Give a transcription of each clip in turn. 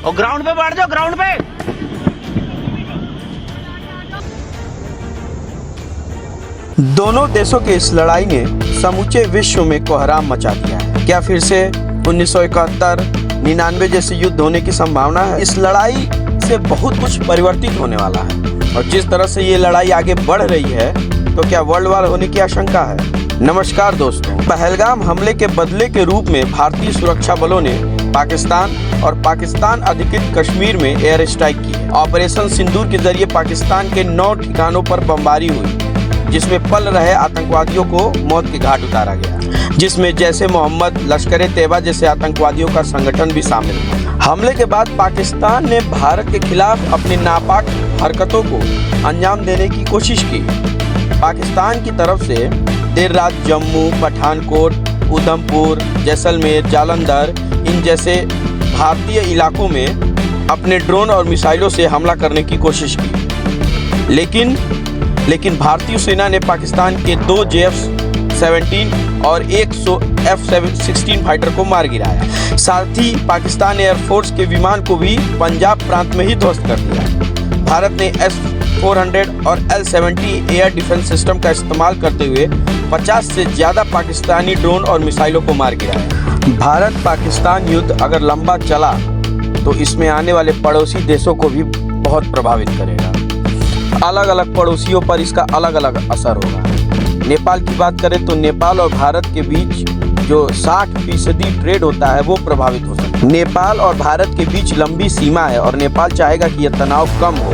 और ग्राउंड पे बैठ जाओ, ग्राउंड पे। दोनों देशों की इस लड़ाई ने समूचे विश्व में कोहराम मचा दिया है। क्या फिर से 1971, 99 जैसे युद्ध होने की संभावना है? इस लड़ाई से बहुत कुछ परिवर्तित होने वाला है और जिस तरह से ये लड़ाई आगे बढ़ रही है तो क्या वर्ल्ड वार होने की आशंका है? नमस्कार दोस्तों, पहलगाम हमले के बदले के रूप में भारतीय सुरक्षा बलों ने पाकिस्तान और पाकिस्तान अधिकृत कश्मीर में एयर स्ट्राइक की है। ऑपरेशन सिंदूर के जरिए पाकिस्तान के 9 ठिकानों पर बमबारी हुई, जिसमें पल रहे आतंकवादियों को मौत के घाट उतारा गया, जिसमें जैसे मोहम्मद, लश्कर-ए-तैयबा जैसे आतंकवादियों का संगठन भी शामिल है। हमले के बाद पाकिस्तान ने भारत के खिलाफ अपनी नापाक हरकतों को अंजाम देने की कोशिश की। पाकिस्तान की तरफ से देर रात जम्मू, पठानकोट, उधमपुर, जैसलमेर, जालंधर इन जैसे भारतीय इलाकों में अपने ड्रोन और मिसाइलों से हमला करने की कोशिश की, लेकिन भारतीय सेना ने पाकिस्तान के 2 JF-17 और 100 F-16 फाइटर को मार गिराया। साथ ही पाकिस्तान एयरफोर्स के विमान को भी पंजाब प्रांत में ही ध्वस्त कर दिया। भारत ने S-400 और L-70 एयर डिफेंस सिस्टम का इस्तेमाल करते हुए 50 से ज़्यादा पाकिस्तानी ड्रोन और मिसाइलों को मार गिराया। भारत पाकिस्तान युद्ध अगर लंबा चला तो इसमें आने वाले पड़ोसी देशों को भी बहुत प्रभावित करेगा। अलग अलग पड़ोसियों पर इसका अलग अलग असर होगा। नेपाल की बात करें तो नेपाल और भारत के बीच जो 60% ट्रेड होता है वो प्रभावित हो सकता है। नेपाल और भारत के बीच लंबी सीमा है और नेपाल चाहेगा कि यह तनाव कम हो।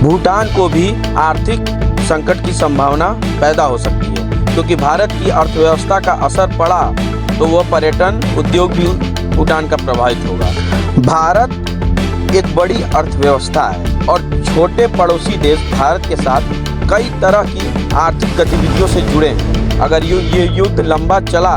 भूटान को भी आर्थिक संकट की संभावना पैदा हो सकती है, क्योंकि भारत की अर्थव्यवस्था का असर पड़ा तो वह पर्यटन उद्योग भी भूटान का प्रभावित होगा। भारत एक बड़ी अर्थव्यवस्था है और छोटे पड़ोसी देश भारत के साथ कई तरह की आर्थिक गतिविधियों से जुड़े हैं। अगर ये युद्ध लंबा चला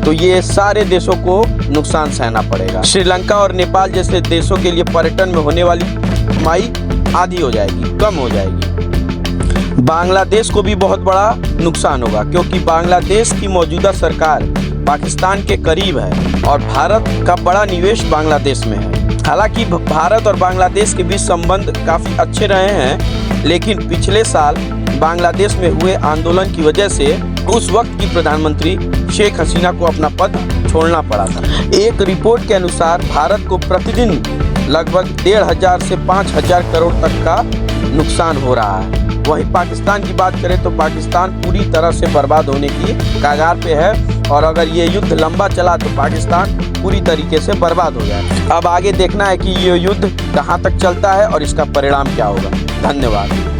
तो ये सारे देशों को नुकसान सहना पड़ेगा। श्रीलंका और नेपाल जैसे देशों के लिए पर्यटन में होने वाली कमाई आधी हो जाएगी, कम हो जाएगी। बांग्लादेश को भी बहुत बड़ा नुकसान होगा, क्योंकि बांग्लादेश की मौजूदा सरकार पाकिस्तान के करीब है और भारत का बड़ा निवेश बांग्लादेश में है। हालांकि भारत और बांग्लादेश के बीच संबंध काफ़ी अच्छे रहे हैं, लेकिन पिछले साल बांग्लादेश में हुए आंदोलन की वजह से उस वक्त की प्रधानमंत्री शेख हसीना को अपना पद छोड़ना पड़ा था। एक रिपोर्ट के अनुसार भारत को प्रतिदिन लगभग 1,500 से 5,000 करोड़ तक का नुकसान हो रहा है। वहीं पाकिस्तान की बात करें तो पाकिस्तान पूरी तरह से बर्बाद होने की कगार पे है और अगर ये युद्ध लंबा चला तो पाकिस्तान पूरी तरीके से बर्बाद हो जाए। अब आगे देखना है कि ये युद्ध कहाँ तक चलता है और इसका परिणाम क्या होगा। धन्यवाद।